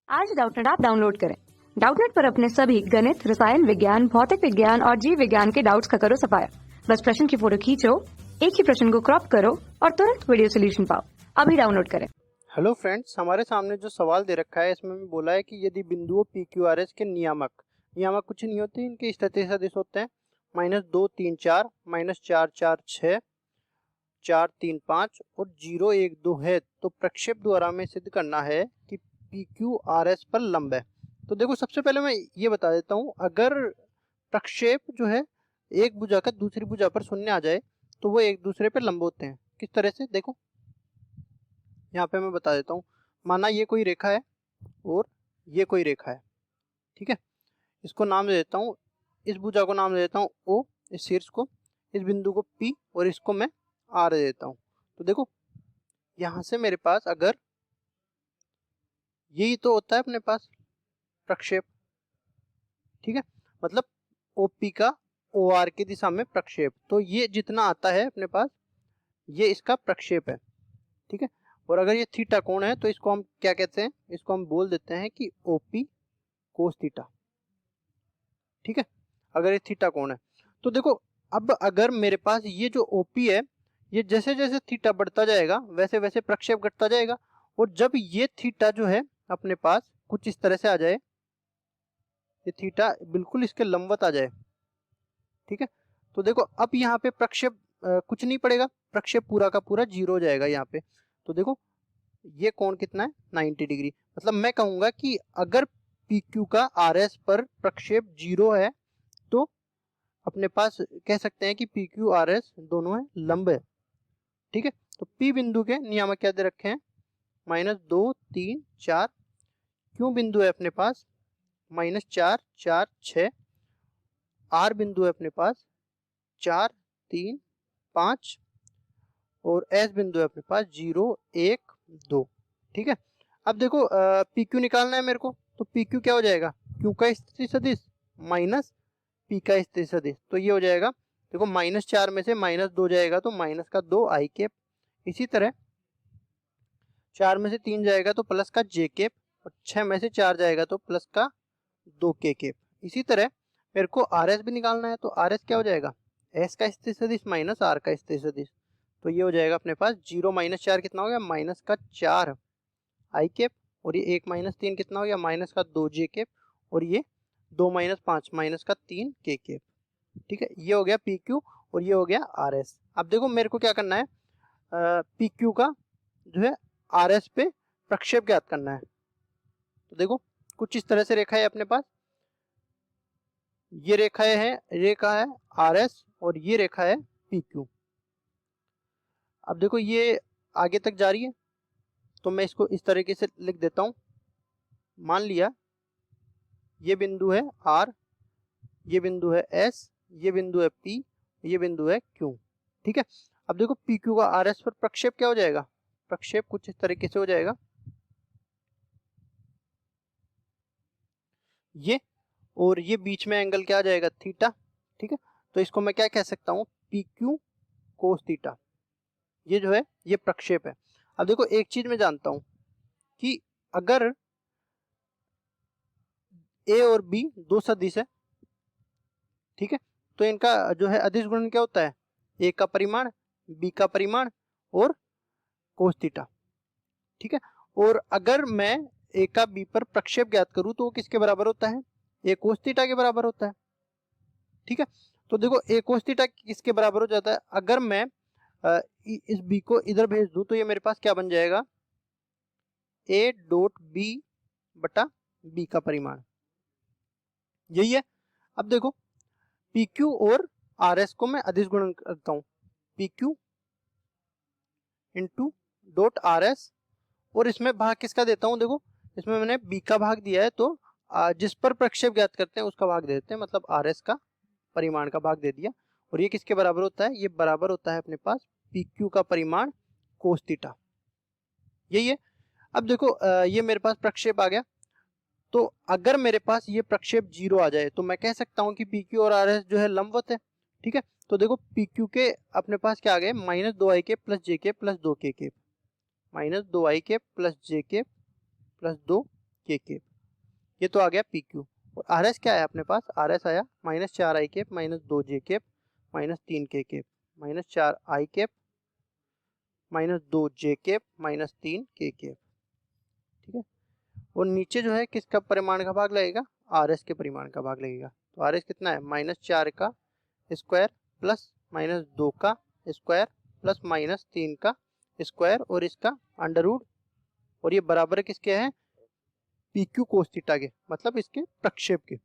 आज Doubtnut app download करें। Doubtnut पर अपने सभी गणित, रसायन विज्ञान, भौतिक विज्ञान और जीव विज्ञान के डाउट्स का करो सफाया। बस प्रश्न की फोटो खींचो, एक ही प्रश्न को क्रॉप करो और तुरंत वीडियो सोल्यूशन पाओ। अभी डाउनलोड करें। हेलो फ्रेंड्स, हमारे सामने जो सवाल दे रखा है इसमें बोला है कि यदि बिंदुओं पी क्यू आर एस के नियामक कुछ नहीं होते, इनके स्थिति सदिश होते हैं -2 3 4, -4 4 6, 4 3 5 और 0 1 2 है, तो प्रक्षेप द्वारा हमें सिद्ध करना है कि पी क्यू आर एस पर लंब है। तो देखो, सबसे पहले मैं ये बता देता हूँ, अगर प्रक्षेप जो है एक भुजा का दूसरी भुजा पर शून्य आ जाए तो वो एक दूसरे पर लंब होते हैं। किस तरह से, देखो यहाँ पे मैं बता देता हूँ। माना ये कोई रेखा है और ये कोई रेखा है, ठीक है। इसको नाम दे देता हूँ, इस भुजा को नाम दे देता हूँ ओ, इस शीर्ष को, इस बिंदु को पी और इसको मैं आर दे देता हूँ। तो देखो, यहाँ से मेरे पास अगर यही तो होता है अपने पास प्रक्षेप, ठीक है, मतलब ओपी का ओ आर की दिशा में प्रक्षेप। तो ये जितना आता है अपने पास, ये इसका प्रक्षेप है, ठीक है। और अगर ये थीटा कोण है तो इसको हम क्या कहते हैं, इसको हम बोल देते हैं कि ओपी कोस थीटा, ठीक है, अगर ये थीटा कोण है। तो देखो, अब अगर मेरे पास ये जो ओपी है, ये जैसे जैसे थीटा बढ़ता जाएगा वैसे वैसे प्रक्षेप घटता जाएगा। और जब ये थीटा जो है अपने पास कुछ इस तरह से आ जाए, ये थीटा बिल्कुल इसके लंबवत आ जाए, ठीक है, तो देखो अब यहाँ पे प्रक्षेप कुछ नहीं पड़ेगा, प्रक्षेप पूरा का पूरा 0 हो जाएगा यहाँ पे। तो देखो, ये कोण कितना है, 90 डिग्री। मतलब मैं कहूंगा कि अगर पी क्यू का आर एस पर प्रक्षेप 0 है तो अपने पास कह सकते हैं कि पी क्यू आर एस दोनों है लंब है, ठीक है। तो पी बिंदु के नियामक क्या दे रखे हैं, -2 3 4, क्यू बिंदु है अपने पास -4 4 6, आर बिंदु है अपने पास 4 3 5 और एस बिंदु है अपने पास 0 1 2, ठीक है। अब देखो, पी क्यू निकालना है मेरे को, तो पी क्यू क्या हो जाएगा, क्यू का स्थिति सदिश माइनस पी का स्थिति सदिश, तो ये हो जाएगा। देखो, -4 में से -2 जाएगा तो माइनस का 2 आई कैप, इसी तरह 4 में से 3 जाएगा तो प्लस का जे कैप, और 6 में से 4 जाएगा तो प्लस का 2 के कैप। इसी तरह मेरे को आर एस भी निकालना है, तो आर एस क्या हो जाएगा, एस का स्थिति सदिश माइनस आर का स्थिति सदिश, तो ये हो जाएगा अपने पास 0 - 4 कितना हो गया, माइनस का 4 आई कैप, और ये 1 - 3 कितना हो गया, माइनस का 2 जे कैप, और ये 2 - 5 माइनस का 3 के कैप, ठीक है। ये हो गया पी क्यू और ये हो गया आर एस। अब देखो, मेरे को क्या करना है, पी क्यू का जो है आर एस पे प्रक्षेप ज्ञात करना है। तो देखो, कुछ इस तरह से रेखा है अपने पास, ये रेखा है आर एस और ये रेखा है पी क्यू। अब देखो, ये आगे तक जा रही है, तो मैं इसको इस तरीके से लिख देता हूं। मान लिया ये बिंदु है आर, ये बिंदु है एस, ये बिंदु है पी, ये बिंदु है क्यू, ठीक है। अब देखो, पी क्यू का आर एस पर प्रक्षेप क्या हो जाएगा, प्रक्षेप कुछ इस तरीके से हो जाएगा, ये, और ये बीच में एंगल क्या आ जाएगा, थीटा, ठीक है। तो इसको मैं क्या कह सकता हूं, पी क्यू कोस थीटा, ये जो है ये प्रक्षेप है। अब देखो, एक चीज मैं जानता हूं कि अगर ए और बी दो सदिश है, ठीक है, तो इनका जो है अदिश गुणन क्या होता है, ए का परिमाण, बी का परिमाण और कोस थीटा, ठीक है। और अगर मैं ए का बी पर प्रक्षेप ज्ञात करूं तो वो किसके बराबर होता है, ए कोस थीटा के बराबर होता है, ठीक है। तो देखो, ए कोस थीटा किसके बराबर हो जाता है, अगर मैं इस बी को इधर भेज दूं तो ये मेरे पास क्या बन जाएगा, ए डॉट बी बटा बी का परिमाण, यही है। अब देखो, पी क्यू और आर एस को मैं अदिश गुणन करता हूं, P Q into dot R S, और इसमें भाग किसका देता हूं, देखो इसमें मैंने बी का भाग दिया है, तो जिस पर प्रक्षेप ज्ञात करते हैं उसका भाग दे देते हैं, मतलब आर एस का परिमाण का भाग दे दिया। और ये किसके बराबर होता है, ये बराबर होता है अपने पास पी क्यू का परिमाण कोस थीटा, यही है। अब देखो, ये मेरे पास प्रक्षेप आ गया, तो अगर मेरे पास ये प्रक्षेप 0 आ जाए तो मैं कह सकता हूं कि पी क्यू और आर एस जो है लंबवत है, ठीक है। तो देखो, पी क्यू के अपने पास क्या आ गए, -2 आई के प्लस जे के प्लस 2 के, -2 आई के प्लस जे के प्लस 2 के केप। ये तो आ गया पी क्यू। और आर एस क्या है अपने पास, आर एस आया -4 आई केप -2 जे केप -3 के केप, -4 आई केप -2 जे केप -3 के केप। ठीक है, और नीचे जो है किसका परिमाण का भाग लगेगा, आर एस के परिमाण का भाग लगेगा। तो आर एस कितना है, -4 का स्क्वायर प्लस -2 का स्क्वायर प्लस -3 का स्क्वायर और इसका अंडर रूट, और ये बराबर किसके हैं, पी क्यू कोस थीटा के, मतलब इसके प्रक्षेप के।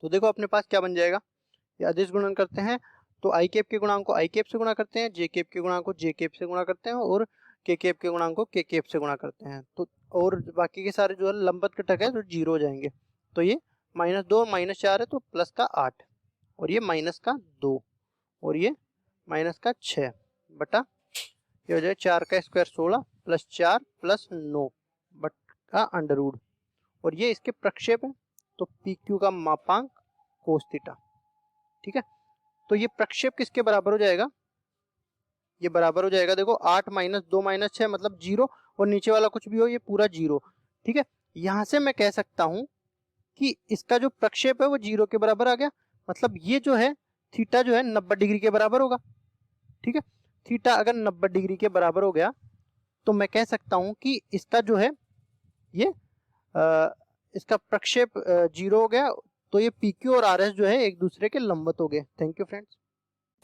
तो देखो अपने पास क्या बन जाएगा, ये अदिश गुणन करते हैं तो आई केप के गुणांक को आई केप से गुणा करते हैं, जे केप के गुणांक को जे केप से गुणा करते हैं और के केप के गुणांक को के केप से गुणा करते हैं। तो और बाकी के सारे जो है लंबवत घटक है तो जीरो हो जाएंगे। तो ये -2 -4 है तो प्लस का 8 और ये -2 और ये -6 बटा ये हो जाए 4 का स्क्वायर 16 प्लस 4 प्लस 9 बटा अंडर रूट, और ये इसके प्रक्षेप है तो पी क्यू का मापांक कोस थीटा। ठीक है, तो ये प्रक्षेप किसके बराबर हो जाएगा, ये बराबर हो जाएगा देखो 8 -2 -6 मतलब 0 और नीचे वाला कुछ भी हो ये पूरा 0। ठीक है, यहां से मैं कह सकता हूं कि इसका जो प्रक्षेप है वो 0 के बराबर आ गया, मतलब ये जो है थीटा जो है 90 डिग्री के बराबर होगा। ठीक है, थीटा अगर 90 डिग्री के बराबर हो गया तो मैं कह सकता हूं कि इसका जो है ये इसका प्रक्षेप 0 हो गया, तो ये पी क्यू और आर एस जो है एक दूसरे के लंबवत हो गए। Thank you friends.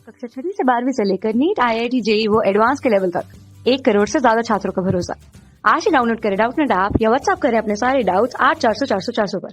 कक्षा 6 से 12वीं से लेकर नीट, IIT, JEE वो एडवांस के लेवल तक 1 करोड़ से ज्यादा छात्रों का भरोसा। आज ही डाउनलोड करें डाउटनेट ऐप या व्हाट्सएप करें अपने सारे डाउट्स 8400 400 400 पर।